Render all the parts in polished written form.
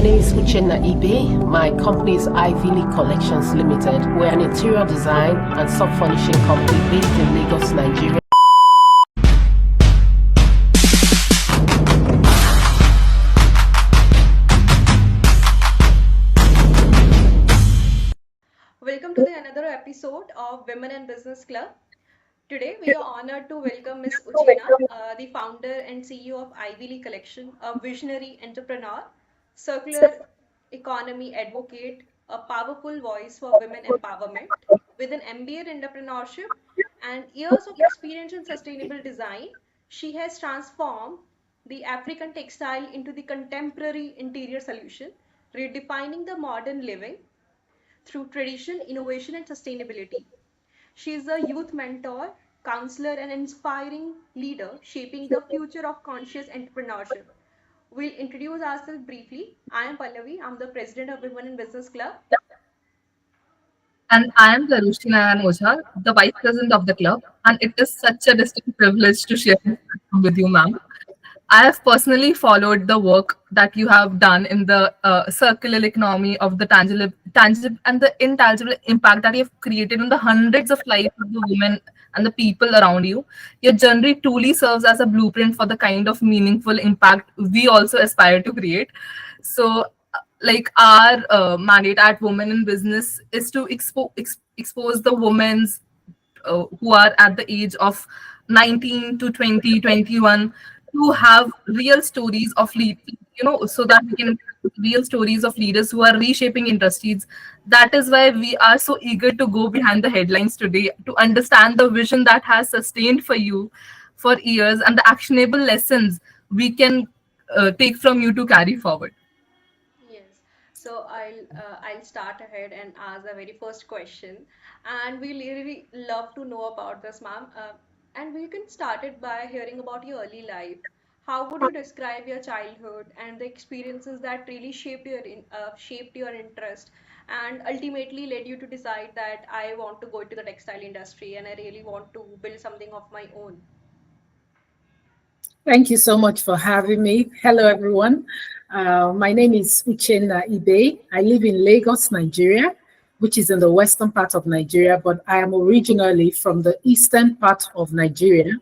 My name is Uchenna Ibe. My company is Ivy Collections Limited. We're an interior design and sub-furnishing company based in Lagos, Nigeria. Welcome to another episode of Women in Business Club. Today, we are honored to welcome Ms. Uchenna, the founder and CEO of Ivy Collection, a visionary entrepreneur, circular economy advocate, a powerful voice for women empowerment. With an MBA in entrepreneurship and years of experience in sustainable design, she has transformed the African textile into the contemporary interior solution, redefining the modern living through tradition, innovation, and sustainability. She is a youth mentor, counselor, and inspiring leader shaping the future of conscious entrepreneurship. We'll introduce ourselves briefly. I am Pallavi. I'm the president of Women in Business Club. And I am Uchenna Ibe, the vice president of the club, and it is such a distinct privilege to share this platform with you, ma'am. I have personally followed the work that you have done in the circular economy of the tangible and the intangible impact that you have created on the hundreds of lives of the women and the people around you. Your journey truly serves as a blueprint for the kind of meaningful impact we also aspire to create. So, like our mandate at Women in Business is to expose the women's who are at the age of 19 to 20, 21 to have real stories of so that we can real stories of leaders who are reshaping industries. That is why we are so eager to go behind the headlines today to understand the vision that has sustained for you for years and the actionable lessons we can take from you to carry forward. Yes. So I'll start ahead and ask the very first question, and we really love to know about this, ma'am. And we can start it by hearing about your early life. How would you describe your childhood and the experiences that really shaped your interest and ultimately led you to decide that I want to go into the textile industry and I really want to build something of my own? Thank you so much for having me. Hello, everyone. My name is Uchenna Ibe. I live in Lagos, Nigeria, which is in the western part of Nigeria, but I am originally from the eastern part of Nigeria,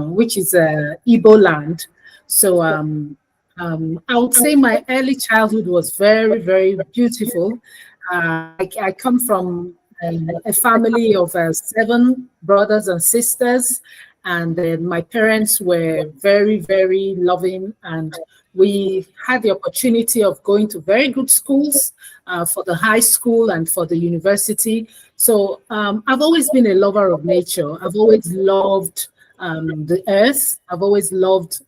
which is Igbo land. So I would say my early childhood was very, very beautiful. I come from a family of 7 brothers and sisters, and then my parents were very, very loving, and we had the opportunity of going to very good schools for the high school and for the university. So I've always been a lover of nature. I've always loved the earth. I've always loved,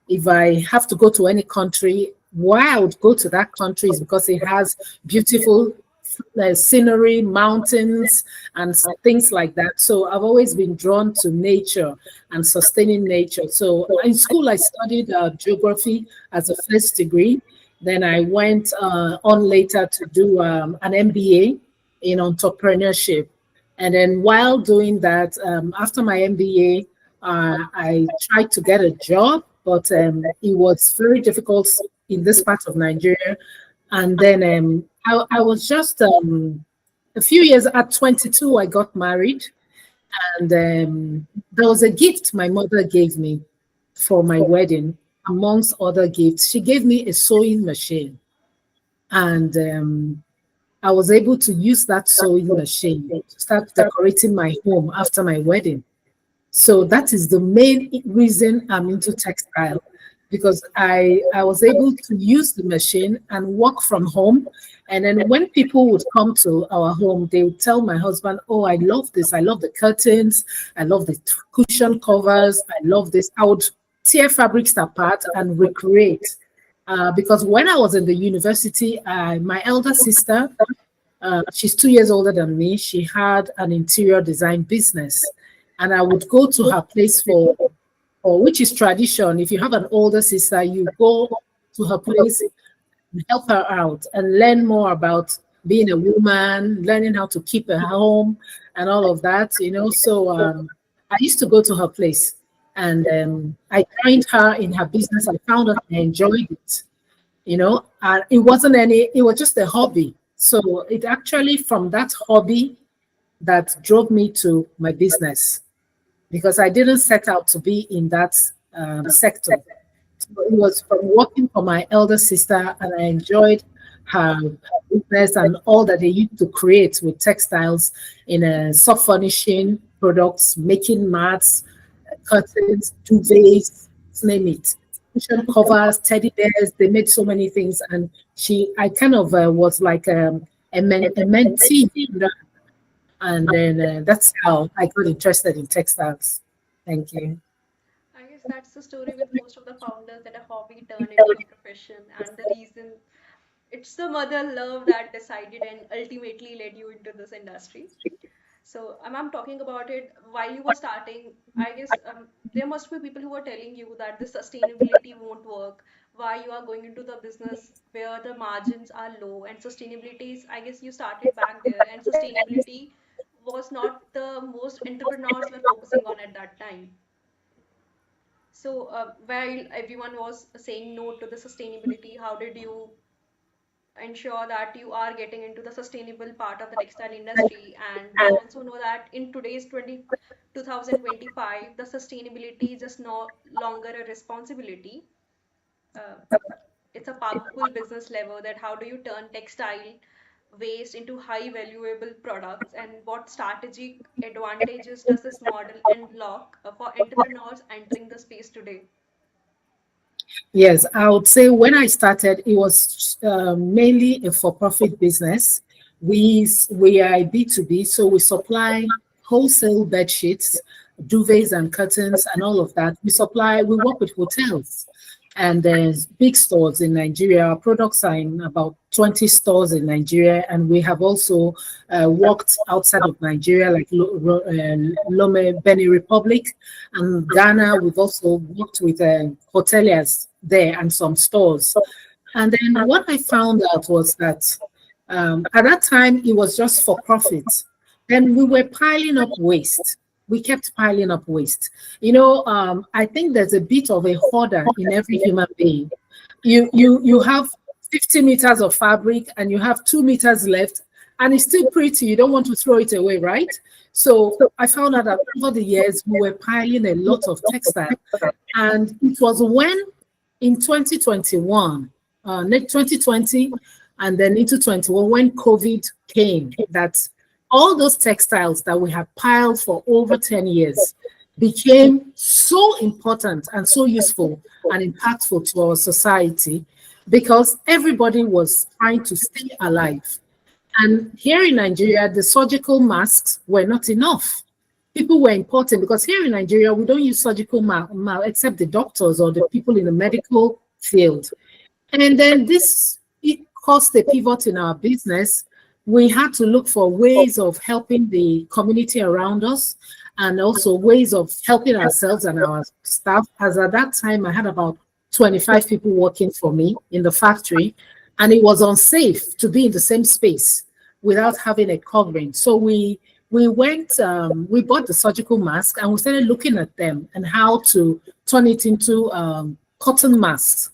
if I have to go to any country, why I would go to that country is because it has beautiful scenery, mountains, and things like that. So I've always been drawn to nature and sustaining nature. So in school, I studied geography as a first degree. Then I went on later to do an MBA in entrepreneurship. And then while doing that, after my MBA, I tried to get a job, but it was very difficult in this part of Nigeria. And then I was just a few years at 22, I got married. And there was a gift my mother gave me for my wedding, amongst other gifts. She gave me a sewing machine. And I was able to use that sewing machine to start decorating my home after my wedding. So that is the main reason I'm into textile, because I was able to use the machine and work from home. And then when people would come to our home, they would tell my husband, oh, I love this. I love the curtains. I love the cushion covers. I love this. I would tear fabrics apart and recreate. Because when I was in the university, my elder sister, she's 2 years older than me. She had an interior design business. And I would go to her place or which is tradition. If you have an older sister, you go to her place and help her out and learn more about being a woman, learning how to keep a home and all of that. So I used to go to her place, and I joined her in her business. I found out I enjoyed it. And it wasn't any, it was just a hobby. So it actually, from that hobby, that drove me to my business, because I didn't set out to be in that sector. So it was from working for my elder sister, and I enjoyed her business and all that they used to create with textiles in soft furnishing products, making mats, curtains, duvets, name it. Cushion covers, teddy bears, they made so many things. And I kind of was like a mentee. And then that's how I got interested in textiles. Thank you. I guess that's the story with most of the founders that a hobby turned into a profession, and the reason it's the mother love that decided and ultimately led you into this industry. So I'm talking about it while you were starting. I guess there must be people who are telling you that the sustainability won't work. Why you are going into the business where the margins are low and sustainability is. I guess you started back there, and sustainability was not the most entrepreneurs were focusing on at that time. So while everyone was saying no to the sustainability, how did you ensure that you are getting into the sustainable part of the textile industry? And we also know that in today's 2025, the sustainability is just no longer a responsibility. Uh, it's a powerful business lever that how do you turn textile waste into high valuable products, and what strategic advantages does this model unlock for entrepreneurs entering the space today? Yes, I would say when I started, it was mainly a for-profit business. We are a B2B, so we supply wholesale bed sheets, duvets and curtains and all of that. We work with hotels, and there's big stores in Nigeria. Our products are in about 20 stores in Nigeria, and we have also worked outside of Nigeria, like Lome, Benin Republic, and Ghana. We've also worked with hoteliers there and some stores. And then what I found out was that at that time it was just for profit. Then we were piling up waste. We kept piling up waste. I think there's a bit of a hoarder in every human being. You have 50 meters of fabric and you have 2 meters left, and it's still pretty. You don't want to throw it away, right? So I found out that over the years we were piling a lot of textile, and it was when in 2021, 2020, and then into 21, when COVID came, that all those textiles that we had piled for over 10 years became so important and so useful and impactful to our society, because everybody was trying to stay alive. And here in Nigeria, the surgical masks were not enough. People were importing, because here in Nigeria, we don't use surgical masks except the doctors or the people in the medical field. And then it caused a pivot in our business. We had to look for ways of helping the community around us, and also ways of helping ourselves and our staff. As at that time, I had about 25 people working for me in the factory, and it was unsafe to be in the same space without having a covering. So we bought the surgical mask, and we started looking at them and how to turn it into cotton masks.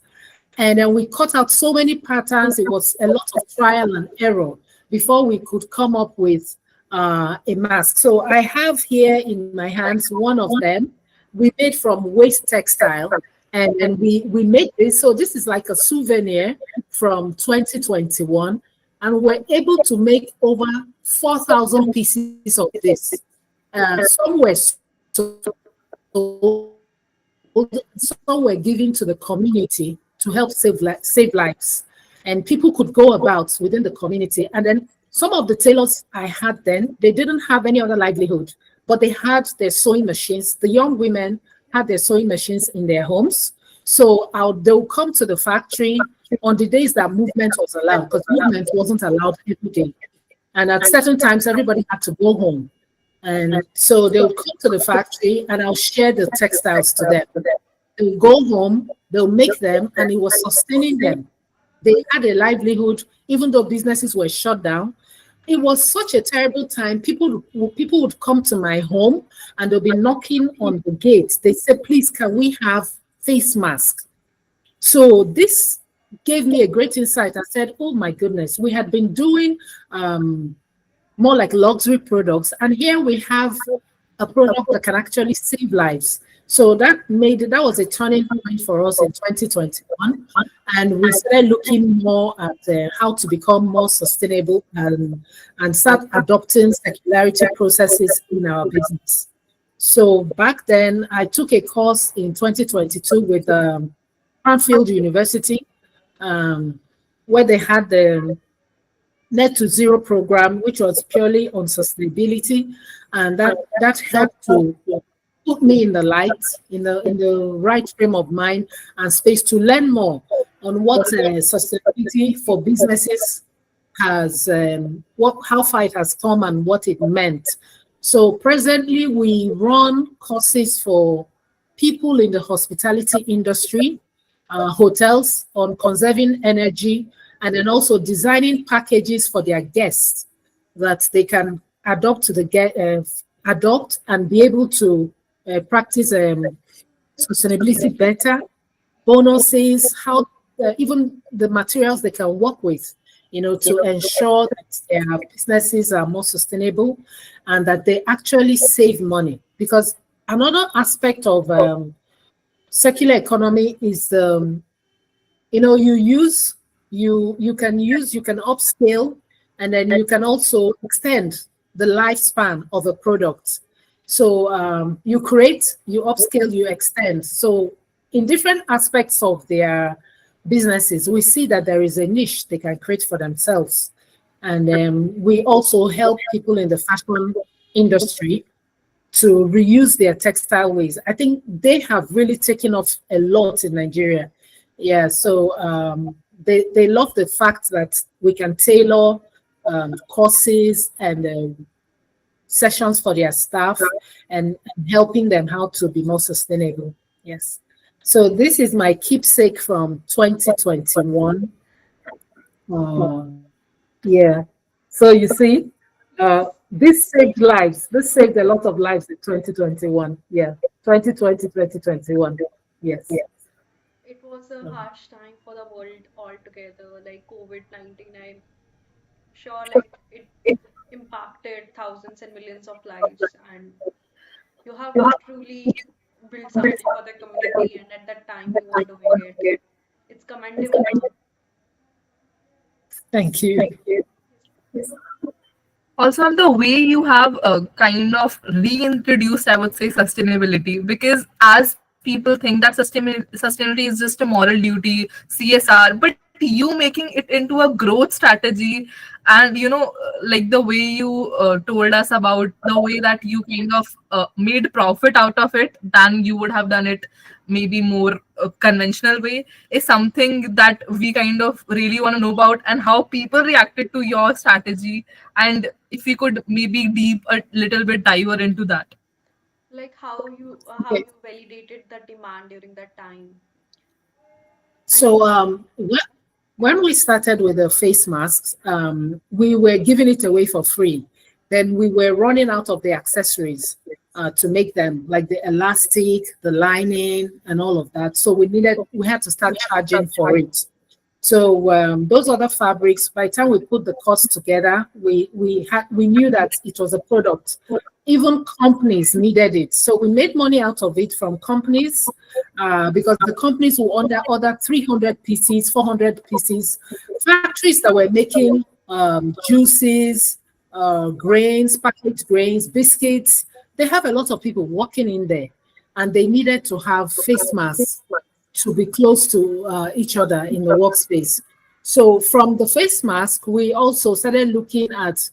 And then we cut out so many patterns. It was a lot of trial and error before we could come up with a mask. So I have here in my hands one of them. We made from waste textile, and then we made this. So this is like a souvenir from 2021, and we're able to make over 4,000 pieces of this. Some were sold, some were given to the community to help save lives. And people could go about within the community. And then some of the tailors I had then, they didn't have any other livelihood, but they had their sewing machines. The young women had their sewing machines in their homes. So they'll come to the factory on the days that movement was allowed, because movement wasn't allowed every day. And at certain times, everybody had to go home. And so they'll come to the factory, and I'll share the textiles to them. They'll go home, they'll make them, and it was sustaining them. They had a livelihood, even though businesses were shut down. It was such a terrible time. People would come to my home, and they'll be knocking on the gate. They said, please, can we have face masks? So this gave me a great insight. I said, oh my goodness, we had been doing more like luxury products, and here we have a product that can actually save lives. So that was a turning point for us in 2021, and we started looking more at how to become more sustainable and start adopting circularity processes in our business. So back then, I took a course in 2022 with Cranfield University, um, where they had the Net to Zero program, which was purely on sustainability, and that helped to put me in the light, in the right frame of mind and space to learn more on what sustainability for businesses has, what how far it has come and what it meant. So presently, we run courses for people in the hospitality industry, hotels on conserving energy, and then also designing packages for their guests that they can adopt to the adopt and be able to practice sustainability better, bonuses, how even the materials they can work with, to ensure that their businesses are more sustainable and that they actually save money. Because another aspect of circular economy is you can upscale, and then you can also extend the lifespan of a product. So you create, you upscale, you extend. So in different aspects of their businesses, we see that there is a niche they can create for themselves. And we also help people in the fashion industry to reuse their textile waste. I think they have really taken off a lot in Nigeria. Yeah, so they love the fact that we can tailor courses and sessions for their staff, and helping them how to be more sustainable. Yes. So this is my keepsake from 2021. Uh, yeah. So you see, this saved lives. This saved a lot of lives in 2021. Yeah. 2020, 2021. Yes. It was a harsh time for the world altogether, like COVID-19. I'm sure like it impacted thousands and millions of lives, and you have truly built something for the community, and at that time you were doing it. It's commendable. Thank you. Also, on the way you have kind of reintroduced, I would say, sustainability, because as people think that sustainability is just a moral duty, CSR, but you making it into a growth strategy, and like the way you told us about the way that you kind of made profit out of it than you would have done it maybe more conventional way, is something that we kind of really want to know about, and how people reacted to your strategy. And if we could maybe deep a little bit diver into that. Like how you validated the demand during that time. And So when we started with the face masks, we were giving it away for free. Then we were running out of the accessories to make them, like the elastic, the lining, and all of that. So we had to start charging for it. So those other fabrics, by the time we put the cost together, we knew that it was a product. Even companies needed it, so we made money out of it from companies, because the companies will order 300 pieces, 400 pieces. Factories that were making juices, grains, packaged grains, biscuits. They have a lot of people working in there, and they needed to have face masks to be close to each other in the workspace. So from the face mask, we also started looking at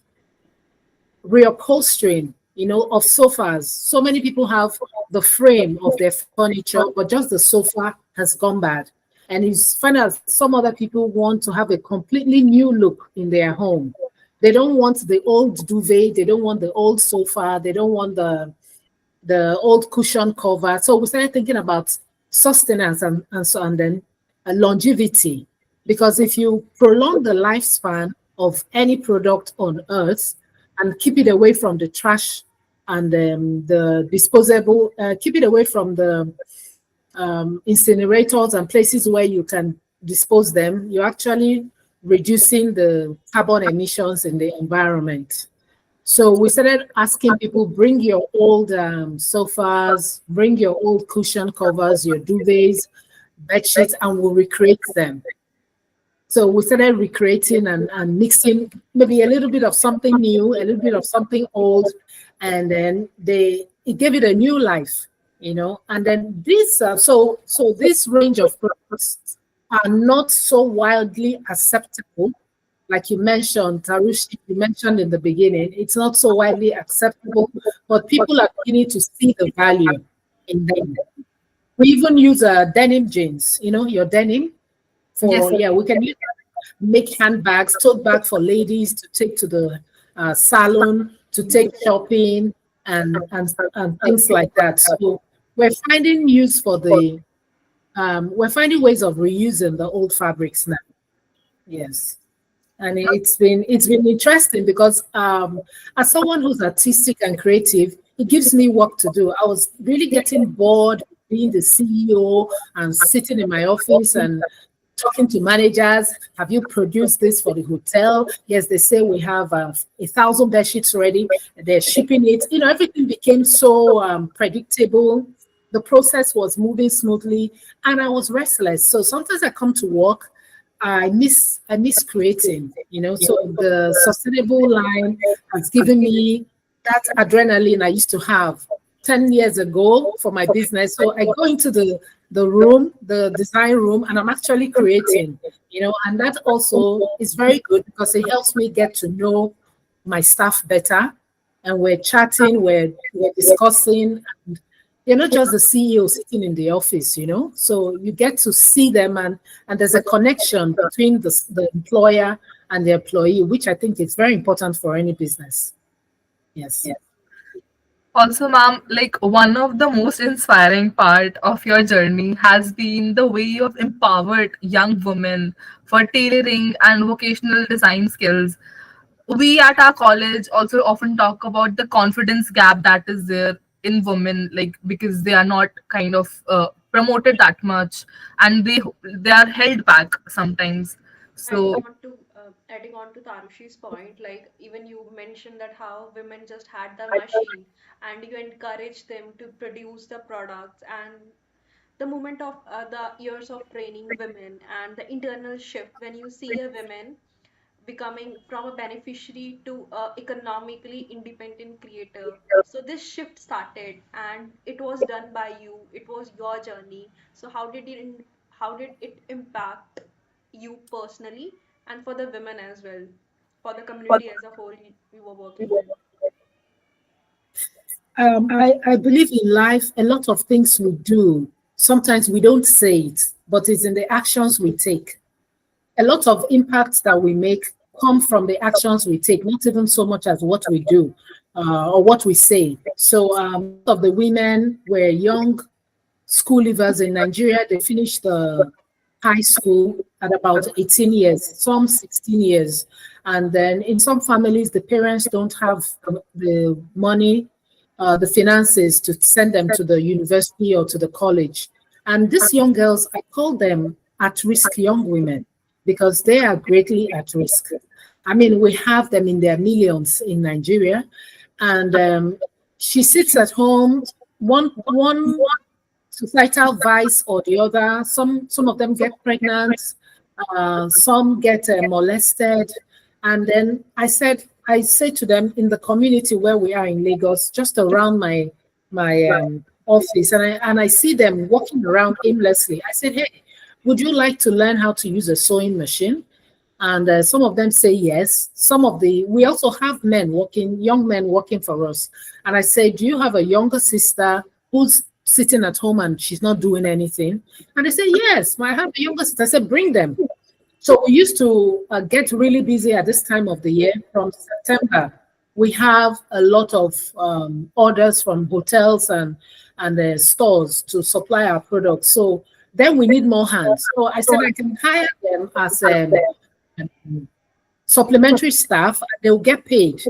reupholstering, of sofas. So many people have the frame of their furniture, but just the sofa has gone bad. And it's funny as some other people want to have a completely new look in their home. They don't want the old duvet, they don't want the old sofa, they don't want the old cushion cover. So we started thinking about sustenance and then longevity. Because if you prolong the lifespan of any product on earth and keep it away from the trash and the disposable, keep it away from the incinerators and places where you can dispose them, you're actually reducing the carbon emissions in the environment. So we started asking people, bring your old sofas, bring your old cushion covers, your duvets, bed sheets, and we'll recreate them. So we started recreating and mixing maybe a little bit of something new, a little bit of something old, and then it gave it a new life, you know. And then this range of products are not so widely acceptable, like you mentioned, Tarushi, you mentioned in the beginning. It's not so widely acceptable, but people are beginning to see the value in them. We even use denim jeans, you know, your denim Yes, for, sir. yeah, we can make handbags, tote bag for ladies to take to the salon, to take shopping, and things like that. So we're finding use for we're finding ways of reusing the old fabrics now. Yes. And it's been interesting because as someone who's artistic and creative, it gives me work to do. I was really getting bored being the CEO and sitting in my office and talking to managers. Have you produced this for the hotel? Yes, they say we have 1,000 bed sheets ready. They're shipping it. You know, everything became so predictable. The process was moving smoothly, and I was restless. So sometimes I come to work, I miss creating. You know, so the sustainable line has given me that adrenaline I used to have 10 years ago for my business. So I go into the room, the design room, and I'm actually creating, you know, and that also is very good because it helps me get to know my staff better. And we're chatting, we're discussing, and you're not just the CEO sitting in the office, you know. So you get to see them, and there's a connection between the employer and the employee, which I think is very important for any business. Yes. Also, ma'am, like one of the most inspiring part of your journey has been the way you have empowered young women for tailoring and vocational design skills. We at our college also often talk about the confidence gap that is there in women, like because they are not kind of promoted that much, and they are held back sometimes. Adding So on to Tarushi's point, like even you mentioned that how women just had the machine and you encourage them to produce the products, and the moment of the years of training women and the internal shift when you see a woman becoming from a beneficiary to a economically independent creator. So this shift started and it was done by you. It was your journey. So how did it impact you personally and for the women as well, for the community as a whole you were working in? I believe in life, a lot of things we do, sometimes we don't say it, but it's in the actions we take. A lot of impacts that we make come from the actions we take, not even so much as what we do or what we say. So most of the women were young school leavers in Nigeria. They finished the high school at about 18 years, some 16 years. And then in some families, the parents don't have the money, the finances to send them to the university or to the college. And these young girls, I call them at-risk young women because they are greatly at risk. I mean, we have them in their millions in Nigeria. And she sits at home, one societal vice or the other. Some of them get pregnant, some get molested, and then I say to them in the community where we are in Lagos, just around my office, and I see them walking around aimlessly. I said, hey, would you like to learn how to use a sewing machine? And some of them say yes. We also have young men working for us. And I say, do you have a younger sister who's sitting at home and she's not doing anything? And they say, yes, I have a younger sister. I said, bring them. So we used to get really busy at this time of the year. From September, we have a lot of orders from hotels and stores to supply our products. So then we need more hands. So I said I can hire them as supplementary staff, and they'll get paid.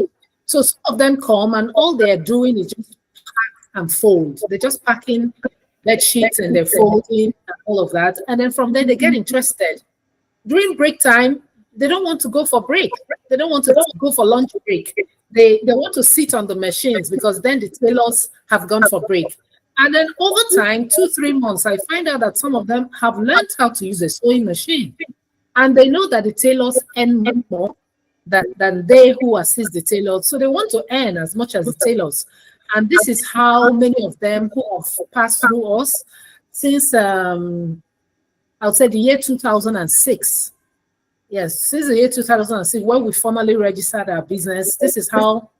So some of them come, and all they're doing is just pack and fold. They're just packing bed sheets and they're folding and all of that. And then from there, they get interested during break time, they don't want to go for break. They don't want to go for lunch break. They want to sit on the machines because then the tailors have gone for break. And then over time, 2, 3 months, I find out that some of them have learned how to use a sewing machine. And they know that the tailors earn more than they who assist the tailors. So they want to earn as much as the tailors. And this is how many of them who have passed through us since, I would say, the year 2006. Yes, since the year 2006, when we formally registered our business, this is how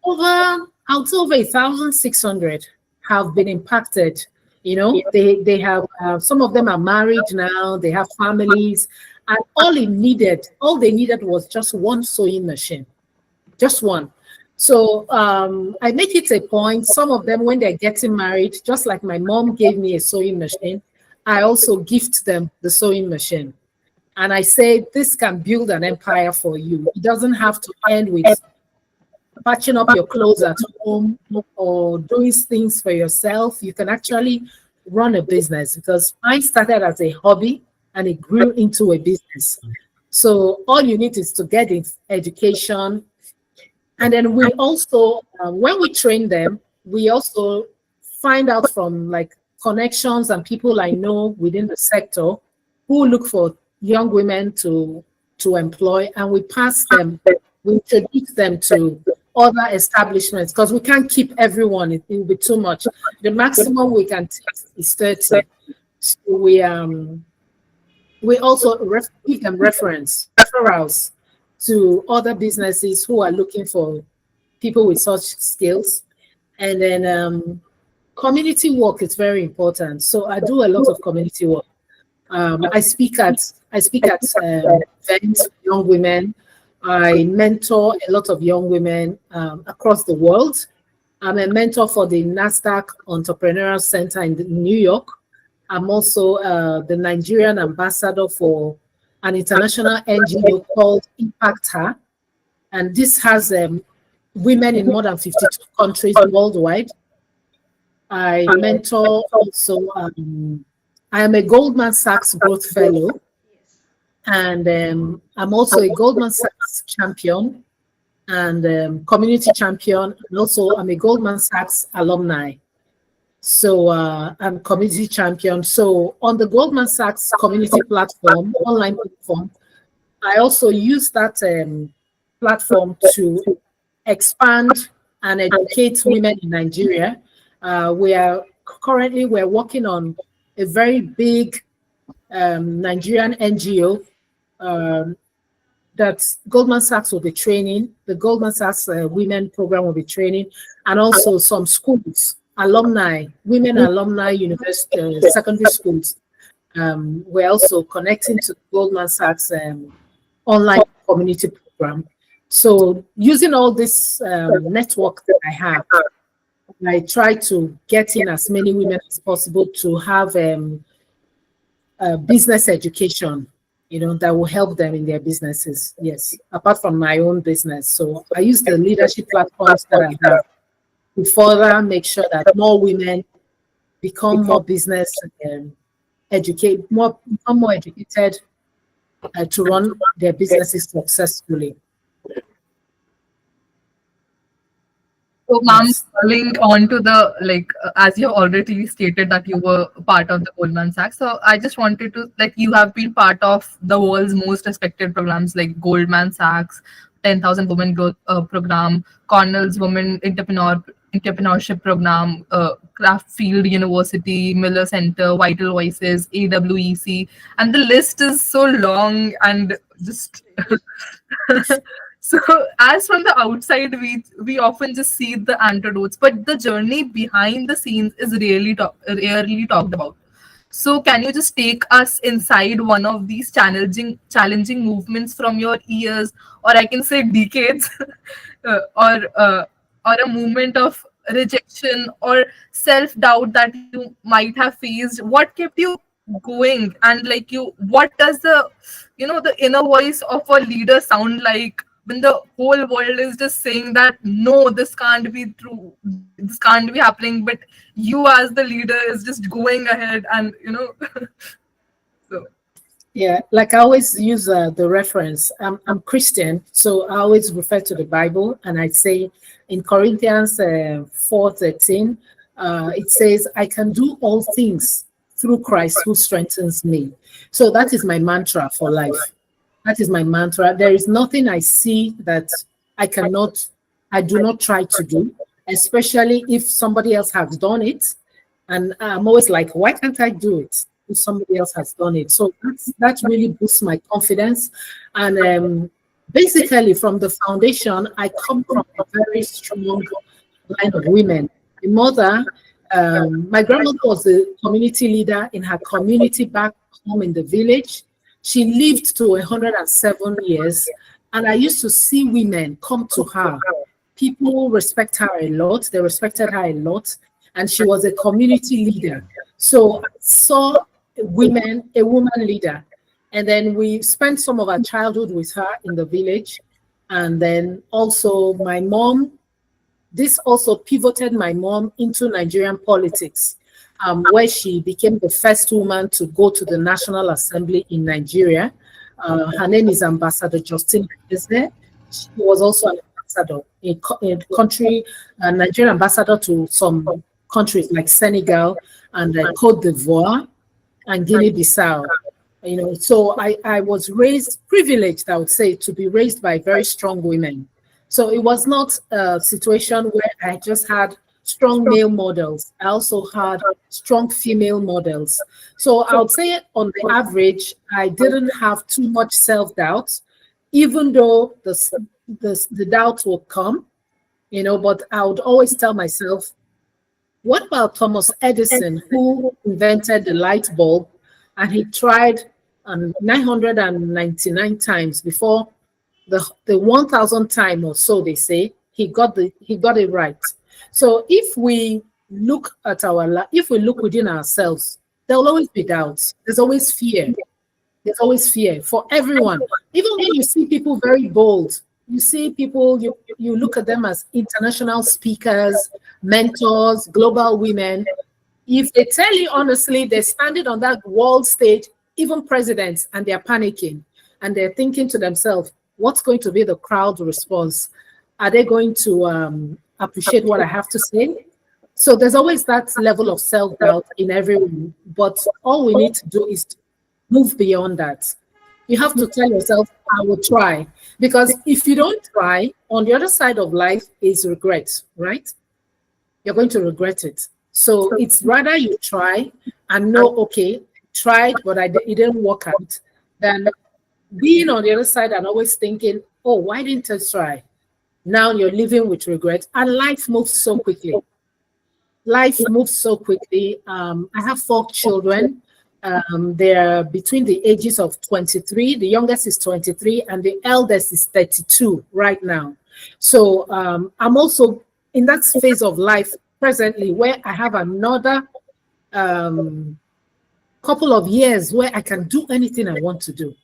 over 1,600 have been impacted. You know, they have some of them are married now, they have families, and all they needed was just one sewing machine, just one. So I make it a point. Some of them, when they're getting married, just like my mom gave me a sewing machine, I also gift them the sewing machine. And I say, this can build an empire for you. It doesn't have to end with patching up your clothes at home or doing things for yourself. You can actually run a business, because mine started as a hobby and it grew into a business. So all you need is to get education. And then we also, when we train them, we also find out from like connections and people I know within the sector who look for young women to employ, and we pass them, we introduce them to other establishments, because we can't keep everyone, it will be too much. The maximum we can take is 30. So we also give them referrals to other businesses who are looking for people with such skills. And then community work is very important. So I do a lot of community work. I speak at events for young women. I mentor a lot of young women across the world. I'm a mentor for the NASDAQ Entrepreneurial Center in New York. I'm also the Nigerian ambassador for an international NGO called Impact Her. And this has women in more than 52 countries worldwide. I mentor also, I am a Goldman Sachs Growth Fellow, and I'm also a Goldman Sachs champion and community champion, and also I'm a Goldman Sachs alumni. So I'm community champion. So on the Goldman Sachs community platform, online platform, I also use that platform to expand and educate women in Nigeria. We're working on a very big Nigerian NGO that Goldman Sachs will be training. The Goldman Sachs Women Program will be training, and also some schools, women alumni university, secondary schools. We're also connecting to Goldman Sachs online community program. So using all this network that I have, I try to get in as many women as possible to have business education, that will help them in their businesses. Yes, apart from my own business. So I use the leadership platforms that I have to further make sure that more women become more business become more educated to run their businesses successfully. So, ma'am, following on to the as you already stated that you were part of the Goldman Sachs. So, I just wanted to you have been part of the world's most respected programs like Goldman Sachs, 10,000 Women Growth Program, Cornell's Women Entrepreneurship Program, Craftfield University, Miller Center, Vital Voices, AWEC, and the list is so long and just. So, as from the outside, we often just see the antidotes, but the journey behind the scenes is rarely talked about. So, can you just take us inside one of these challenging movements from your years, or I can say decades, or a moment of rejection or self-doubt that you might have faced? What kept you going, and what does the inner voice of a leader sound like when the whole world is just saying that no, this can't be true, this can't be happening, but you as the leader is just going ahead and so. Yeah, like I always use the reference. I'm Christian, so I always refer to the Bible, and I say in Corinthians 4:13, it says, "I can do all things through Christ who strengthens me." So that is my mantra for life. That is my mantra. There is nothing I see that I cannot, I do not try to do, especially if somebody else has done it. And I'm always like, why can't I do it if somebody else has done it? So that really boosts my confidence. And basically, from the foundation, I come from a very strong line of women. My mother, my grandmother was a community leader in her community back home in the village. She lived to 107 years, and I used to see women come to her. People respect her a lot. They respected her a lot, and she was a community leader. So I saw a woman leader, and then we spent some of our childhood with her in the village. And then also my mom, this also pivoted my mom into Nigerian politics, where she became the first woman to go to the National Assembly in Nigeria. Her name is Ambassador Justine Ibe. She was also an ambassador in country, Nigerian ambassador to some countries like Senegal and Cote d'Ivoire and Guinea-Bissau. So I was raised, privileged, I would say, to be raised by very strong women. So it was not a situation where I just had strong male models. I also had strong female models. So I would say on the average, I didn't have too much self-doubt, even though the doubt would come, but I would always tell myself, what about Thomas Edison, who invented the light bulb, and he tried 999 times before the 1000th time or so, they say he got it right. So if we look at if we look within ourselves, there'll always be doubts. There's always fear. There's always fear for everyone. Even when you see people very bold, you see people, you look at them as international speakers, mentors, global women. If they tell you honestly, they're standing on that world stage, even presidents, and they're panicking and they're thinking to themselves, what's going to be the crowd response? Are they going to appreciate what I have to say? So there's always that level of self-doubt in everyone. But all we need to do is to move beyond that. You have to tell yourself, I will try. Because if you don't try, on the other side of life is regret, right? You're going to regret it. So it's rather you try and know, okay, tried, but it didn't work out, than being on the other side and always thinking, oh, why didn't I try? Now you're living with regret, and life moves so quickly. Life moves so quickly. I have 4 children. They're between the ages of 23. The youngest is 23, and the eldest is 32 right now. So I'm also in that phase of life presently where I have another couple of years where I can do anything I want to do.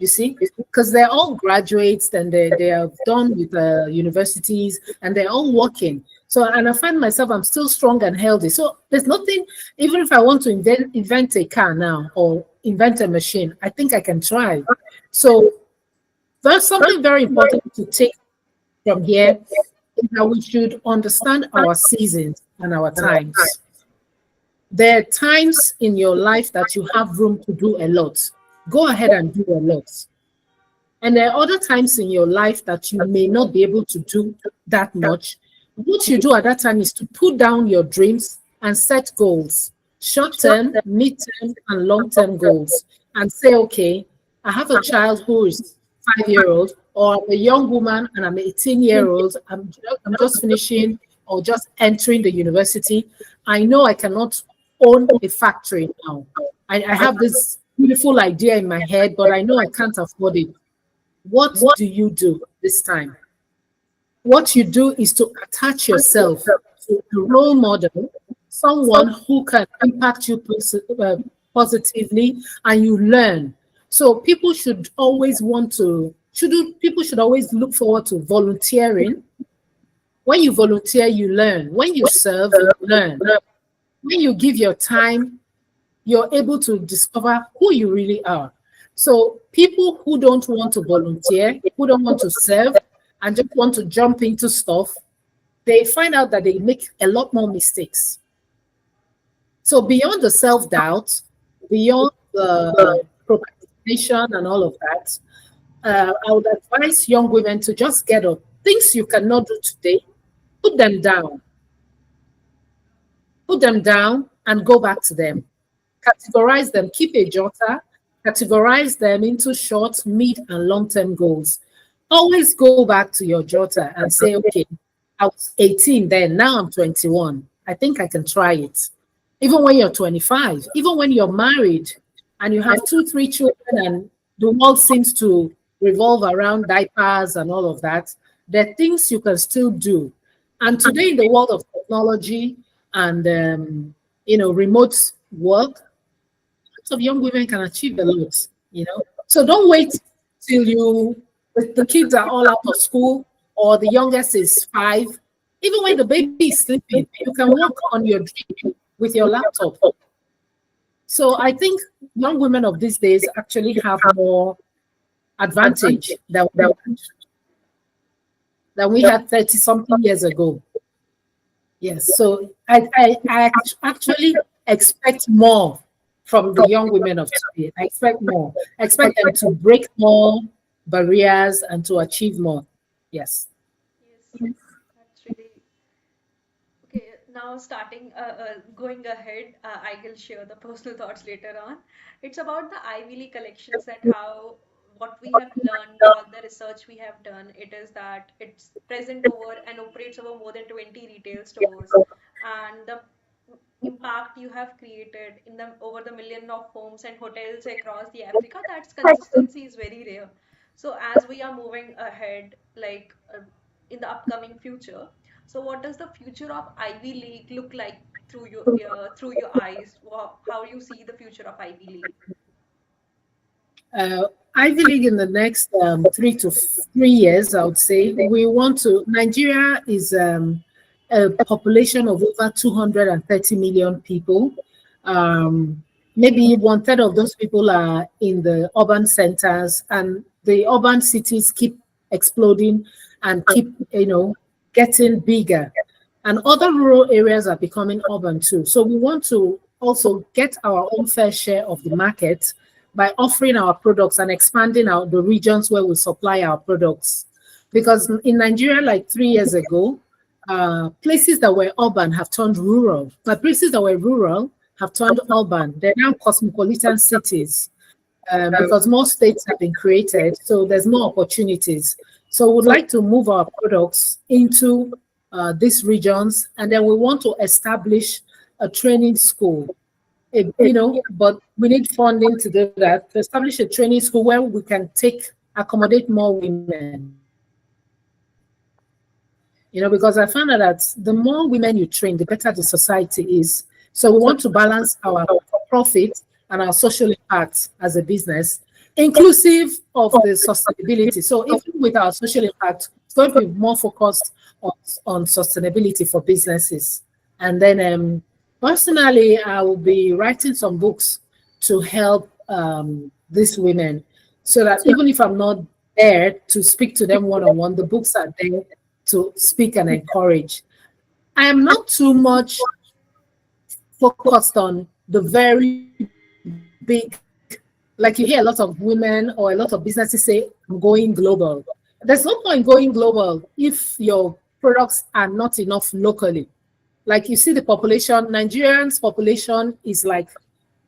You see, because they're all graduates and they are done with universities and they're all working. So, and I find myself, I'm still strong and healthy. So there's nothing, even if I want to invent a car now or invent a machine, I think I can try. So there's something very important to take from here, is that we should understand our seasons and our times. There are times in your life that you have room to do a lot. Go ahead and do a lot. And there are other times in your life that you may not be able to do that much. What you do at that time is to put down your dreams and set goals, short-term, mid-term, and long-term goals, and say, okay, I have a child who is 5-year-old, or I'm a young woman and I'm 18-year-old. I'm just finishing or just entering the university. I know I cannot own a factory now. I have this beautiful idea in my head, but I know I can't afford it. What do you do this time? What you do is to attach yourself to a role model, someone who can impact you positively, and you learn. So people should always people should always look forward to volunteering. When you volunteer, you learn. When you serve, you learn. When you give your time, you're able to discover who you really are. So people who don't want to volunteer, who don't want to serve, and just want to jump into stuff, they find out that they make a lot more mistakes. So beyond the self-doubt, beyond the procrastination and all of that, I would advise young women to just get up. Things you cannot do today, put them down. Put them down and go back to them. Categorize them, keep a jotter, categorize them into short, mid, and long-term goals. Always go back to your jotter and say, okay, I was 18 then, now I'm 21. I think I can try it. Even when you're 25, even when you're married and you have 2, 3 children and the world seems to revolve around diapers and all of that, there are things you can still do. And today in the world of technology and remote work, lots of young women can achieve a lot. So don't wait till the kids are all out of school or the youngest is 5. Even when the baby is sleeping, you can work on your dream with your laptop. So I think young women of these days actually have more advantage than we had 30 something years ago. Yes, so I actually expect more from the young women of today. I expect more. I expect them to break more barriers and to achieve more. Yes. Yes, that's really okay. Now, going ahead, I will share the personal thoughts later on. It's about the Ivy League collections, that how what we have learned, all the research we have done, it is that it's present over and operates over more than 20 retail stores, and the impact you have created in the over the million of homes and hotels across the Africa, that's consistency is very rare. So as we are moving ahead, like in the upcoming future, so what does the future of Ivy League look like through your eyes? How you see the future of Ivy League? Ivy League in the next 3 to 3 years, I would say, Nigeria is a population of over 230 million people. Maybe one third of those people are in the urban centers, and the urban cities keep exploding and keep, getting bigger. And other rural areas are becoming urban too. So we want to also get our own fair share of the market by offering our products and expanding the regions where we supply our products. Because in Nigeria, like 3 years ago, places that were urban have turned rural, but places that were rural have turned urban. They're now cosmopolitan cities because more states have been created, so there's more opportunities. So we'd like to move our products into these regions, and then we want to establish a training school. But we need funding to do that, to establish a training school where we can accommodate more women. Because I found out that the more women you train, the better the society is. So we want to balance our profit and our social impact as a business, inclusive of the sustainability. So even with our social impact, it's going to be more focused on sustainability for businesses. And then personally, I will be writing some books to help these women, so that even if I'm not there to speak to them one-on-one, the books are there to speak and encourage. I am not too much focused on the very big, like you hear a lot of women or a lot of businesses say, I'm going global. There's no point going global if your products are not enough locally. Like you see the population, Nigerians' population is like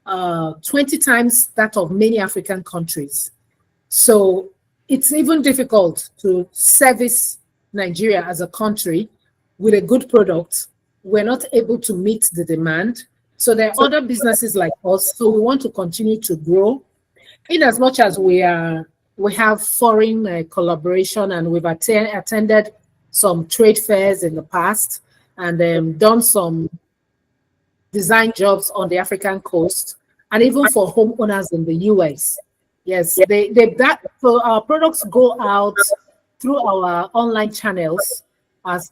20 times that of many African countries. So it's even difficult to service Nigeria as a country with a good product. We're not able to meet the demand. So there are other businesses like us. So we want to continue to grow. In as much as we have foreign collaboration, and we've attended some trade fairs in the past, and done some design jobs on the African coast, and even for homeowners in the US. Yes, so our products go out through our online channels as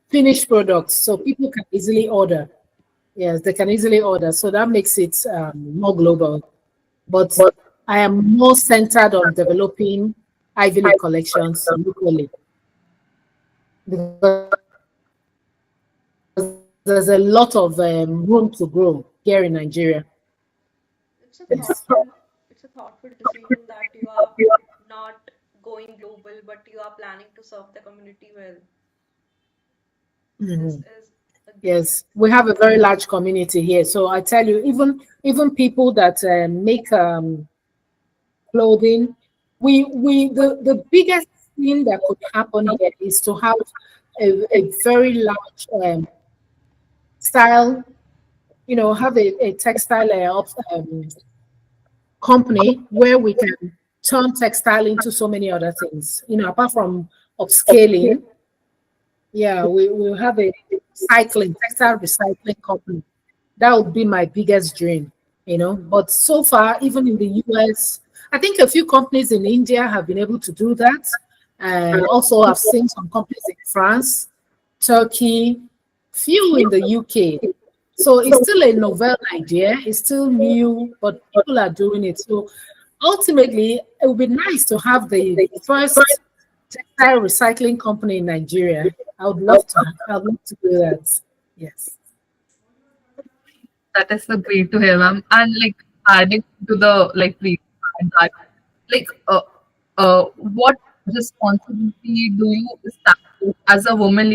finished products, so people can easily order. Yes, they can easily order. So that makes it more global. But I am more centered on developing Ivy League collections locally because there's a lot of room to grow here in Nigeria. It's a Yes. thoughtful decision that you are not going global, but you are planning to serve the community well. This Mhm. is a great. Yes, we have a very large community here. So I tell you, even people that make clothing, the biggest thing that could happen here is to have a very large style, have a textile company where we can turn textile into so many other things. Apart from upscaling, yeah, we'll have a textile recycling company. That would be my biggest dream. But so far, even in the US, I think a few companies in India have been able to do that. And also, I've seen some companies in France, Turkey, few in the UK. So it's still a novel idea, it's still new, but people are doing it. So ultimately, it would be nice to have the first textile recycling company in Nigeria. I would love to do that. Yes. That is so great to hear, ma'am. And like adding to the like previous point that like what responsibility do you establish as a woman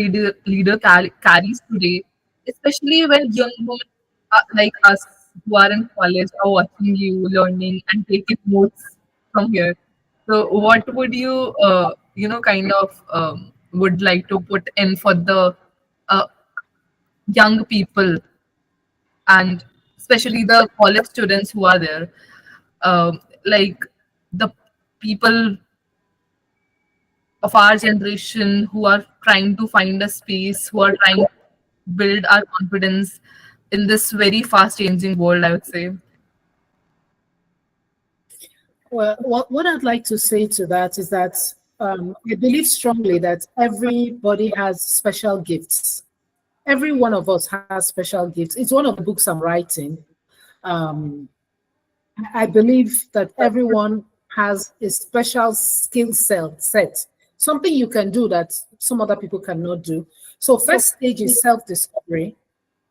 leader carries today, especially when young women like us who are in college are watching you, learning and taking notes from here. So what would you kind of would like to put in for the uh, young people and especially the college students who are there, like the people of our generation who are trying to find a space, who are trying to build our confidence in this very fast changing world, I would say. Well, what I'd like to say to that is that I believe strongly that everybody has special gifts. Every one of us has special gifts. It's one of the books I'm writing. Um, I believe that everyone has a special skill set, something you can do that some other people cannot do. So, first stage is self discovery.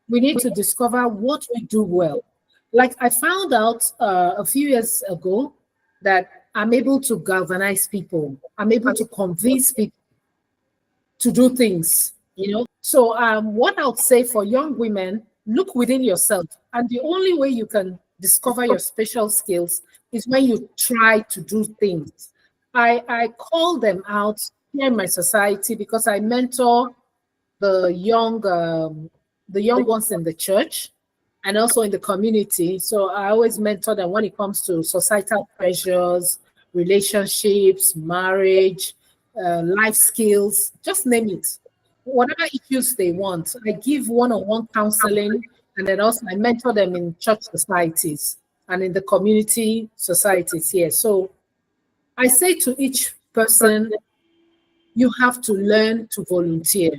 We need to discover what we do well. Like I found out a few years ago that I'm able to galvanize people. I'm able to convince people to do things. So what I would say for young women, look within yourself. And the only way you can discover your special skills is when you try to do things. I call them out here in my society because I mentor the young um, the young ones in the church and also in the community. So I always mentor them when it comes to societal pressures, relationships, marriage, life skills, just name it. Whatever issues they want, I give one-on-one counseling, and then also I mentor them in church societies and in the community societies here. So I say to each person, you have to learn to volunteer.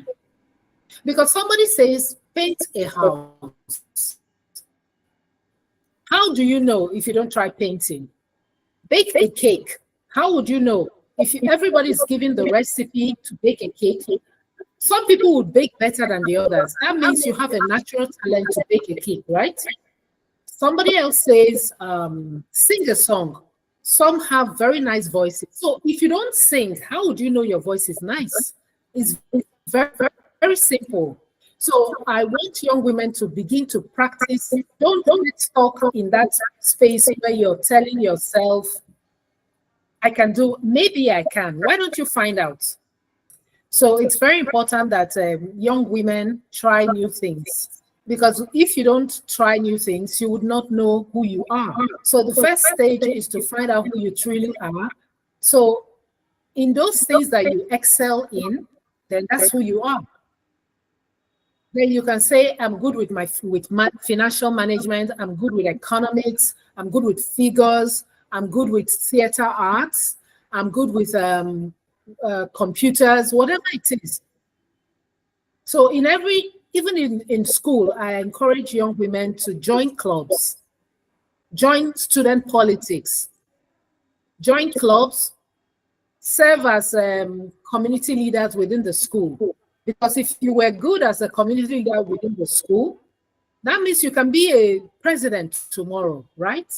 Because somebody says, paint a house. How do you know if you don't try painting? Bake a cake. How would you know? If everybody is given the recipe to bake a cake, some people would bake better than the others. That means you have a natural talent to bake a cake, right? Somebody else says, sing a song. Some have very nice voices. So if you don't sing, how would you know your voice is nice? It's very simple. So I want young women to begin to practice. Don't get stuck in that space where you're telling yourself, I can do, maybe I can. Why don't you find out? So it's very important that young women try new things because if you don't try new things, you would not know who you are. So the first stage is to find out who you truly are. So in those things that you excel in, then that's who you are. Then you can say, I'm good with financial management. I'm good with economics. I'm good with figures. I'm good with theater arts. I'm good with computers, whatever it is. So even in school, I encourage young women to join clubs, join student politics, join clubs, serve as community leaders within the school. Because if you were good as a community leader within the school, that means you can be a president tomorrow, right?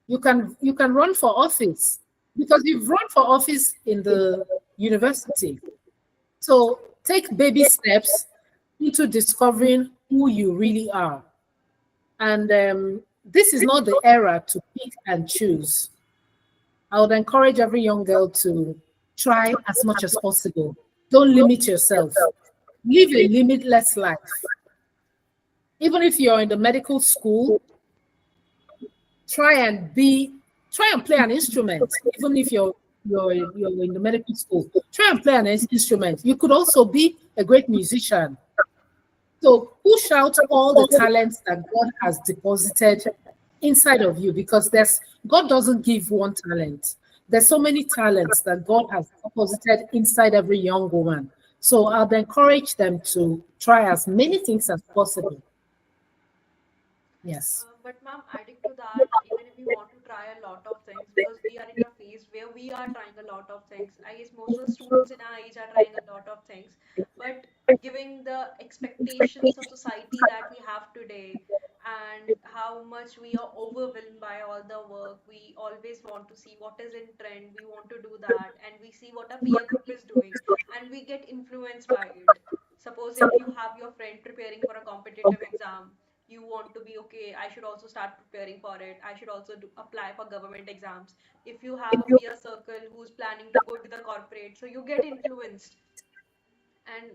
You can run for office because you've run for office in the university. So take baby steps into discovering who you really are. And this is not the era to pick and choose. I would encourage every young girl to try as much as possible. Don't limit yourself. Live a limitless life. Even if you're in the medical school, try and play an instrument. Even if you're in the medical school, try and play an instrument. You could also be a great musician. So push out all the talents that God has deposited inside of you, because God doesn't give one talent. There's so many talents that God has deposited inside every young woman. So I'd encourage them to try as many things as possible. Yes. But ma'am, adding to that, even if we want to try a lot of things, because we are in a phase where we are trying a lot of things. I guess most of the students in our age are trying a lot of things. But giving the expectations of society that we have today and how much we are overwhelmed by all the work, we always want to see what is in trend. We want to do that, and we see what our peer group is doing, and we get influenced by it. Suppose if you have your friend preparing for a competitive exam, you want to be okay, I should also start preparing for it, I should also apply for government exams. If you have a peer circle who's planning to go to the corporate, so you get influenced, and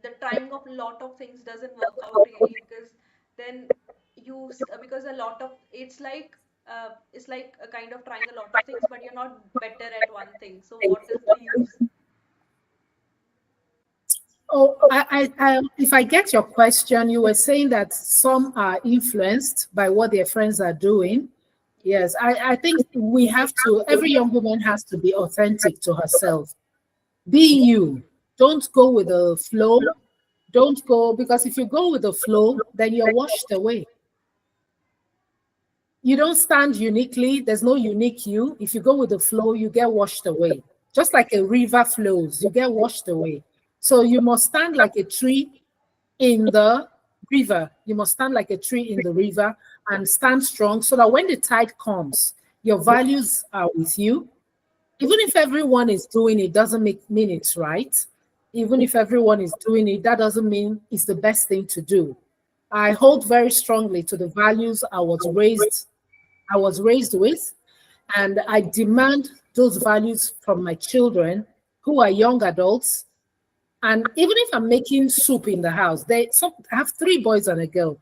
the trying of a lot of things doesn't work out really, because then because a lot of it's like a kind of trying a lot of things, but you're not better at one thing, so what is the use? Oh, if I get your question, you were saying that some are influenced by what their friends are doing. Yes, I think every young woman has to be authentic to herself. Be you. Don't go with the flow. Don't go, because if you go with the flow, then you're washed away. You don't stand uniquely. There's no unique you. If you go with the flow, you get washed away. Just like a river flows, you get washed away. So you must stand like a tree in the river. You must stand like a tree in the river and stand strong, so that when the tide comes, your values are with you. Even if everyone is doing it, doesn't mean it's right. Even if everyone is doing it, that doesn't mean it's the best thing to do. I hold very strongly to the values I was raised with, and I demand those values from my children, who are young adults. And even if I'm making soup in the house, I have 3 boys and a girl.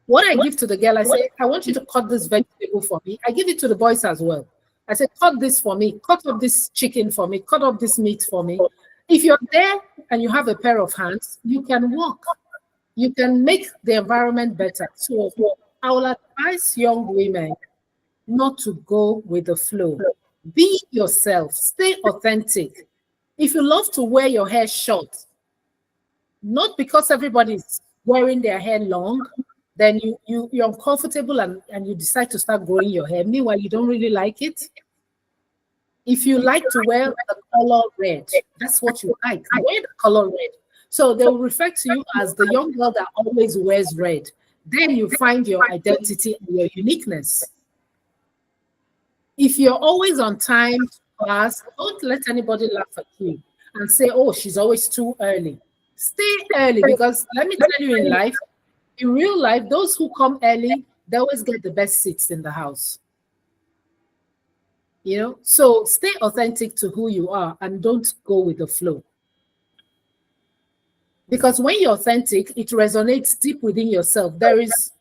What I give to the girl, I say, I want you to cut this vegetable for me. I give it to the boys as well. I say, cut this for me, cut up this chicken for me, cut up this meat for me. If you're there and you have a pair of hands, you can walk. You can make the environment better. So I will advise young women not to go with the flow. Be yourself. Stay authentic. If you love to wear your hair short, not because everybody's wearing their hair long, then you're uncomfortable and you decide to start growing your hair. Meanwhile, you don't really like it. If you like to wear the color red, that's what you like. Wear the color red. So they will refer to you as the young girl that always wears red. Then you find your identity and your uniqueness. If you're always on time to class, don't let anybody laugh at you and say, oh, she's always too early. Stay early, because let me tell you, in real life, those who come early, they always get the best seats in the house. So stay authentic to who you are and don't go with the flow. Because when you're authentic, it resonates deep within yourself. There is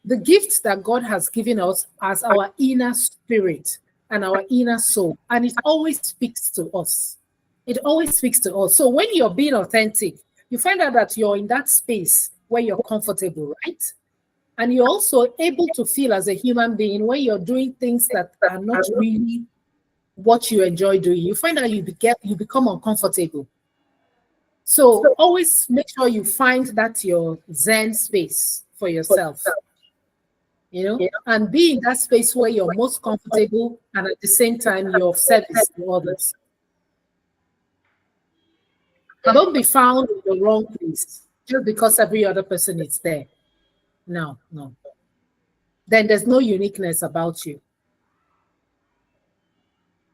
the gift that God has given us as our inner spirit and our inner soul, and it always speaks to us. It always speaks to us. So when you're being authentic, you find out that you're in that space where you're comfortable, right? And you're also able to feel as a human being when you're doing things that are not really what you enjoy doing. You find out you become uncomfortable. So always make sure you find that your Zen space for yourself. and be in that space where you're most comfortable and at the same time you're of service to others. Don't be found in the wrong place just because every other person is there. No, no. Then there's no uniqueness about you.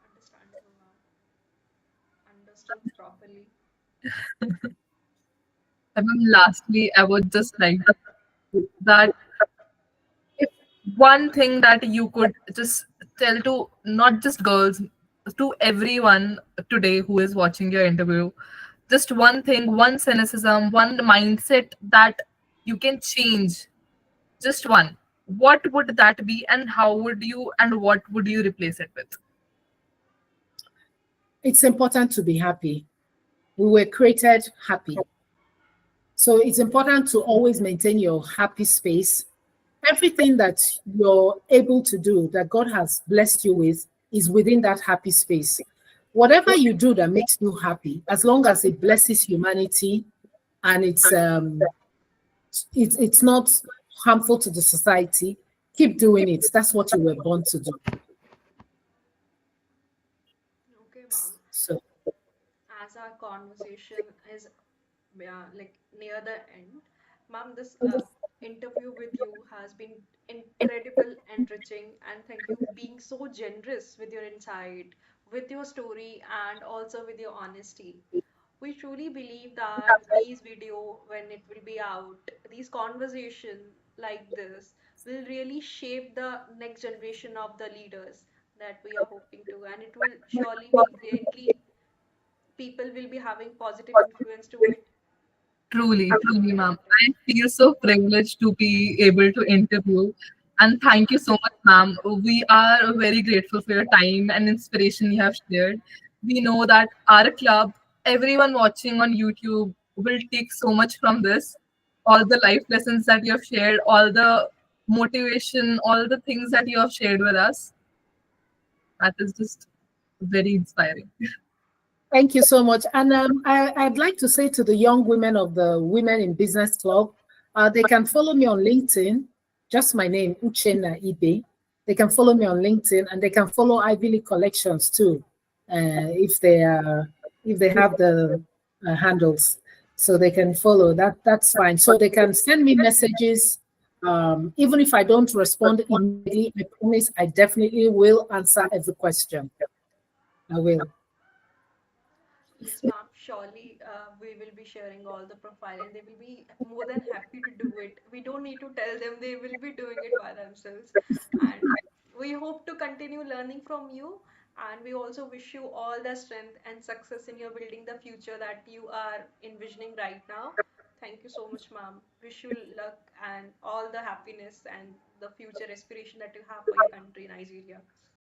Understandable, ma'am. Understood properly. And then lastly, I would just like that if one thing that you could just tell to not just girls, to everyone today who is watching your interview, just one thing, one cynicism, one mindset that you can change, just one. What would that be, and how would you, and what would you replace it with? It's important to be happy. We were created happy. So it's important to always maintain your happy space. Everything that you're able to do, that God has blessed you with, is within that happy space. Whatever you do that makes you happy, as long as it blesses humanity and it's not harmful to the society, keep doing it. That's what you were born to do. Okay, ma'am. So As our conversation is like near the end, ma'am, this interview with you has been incredible, enriching, and thank you being so generous with your insight, with your story, and also with your honesty. We truly believe that these video, when it will be out, these conversation like this will really shape the next generation of the leaders that we are hoping to, and it will surely be greatly people will be having positive influence to it. Truly, truly, ma'am. I feel so privileged to be able to interview. And thank you so much, ma'am. We are very grateful for your time and inspiration you have shared. We know that our club, everyone watching on YouTube, will take so much from this. All the life lessons that you have shared, all the motivation, all the things that you have shared with us. That is just very inspiring. thank you so much. And I'd like to say to the young women of the Women in Business Club, they can follow me on LinkedIn, just my name, Uchenna Ibe. They can follow me on LinkedIn and they can follow Ivy League Collections too, if they have the handles. So they can follow that. That's fine. So they can send me messages. Even if I don't respond immediately, I promise I definitely will answer every question. I will. Yes, ma'am. Surely, we will be sharing all the profile, and they will be more than happy to do it. We don't need to tell them; they will be doing it by themselves. And we hope to continue learning from you. And we also wish you all the strength and success in your building the future that you are envisioning right now. Thank you so much, ma'am. Wish you luck and all the happiness and the future aspiration that you have for your country, Nigeria.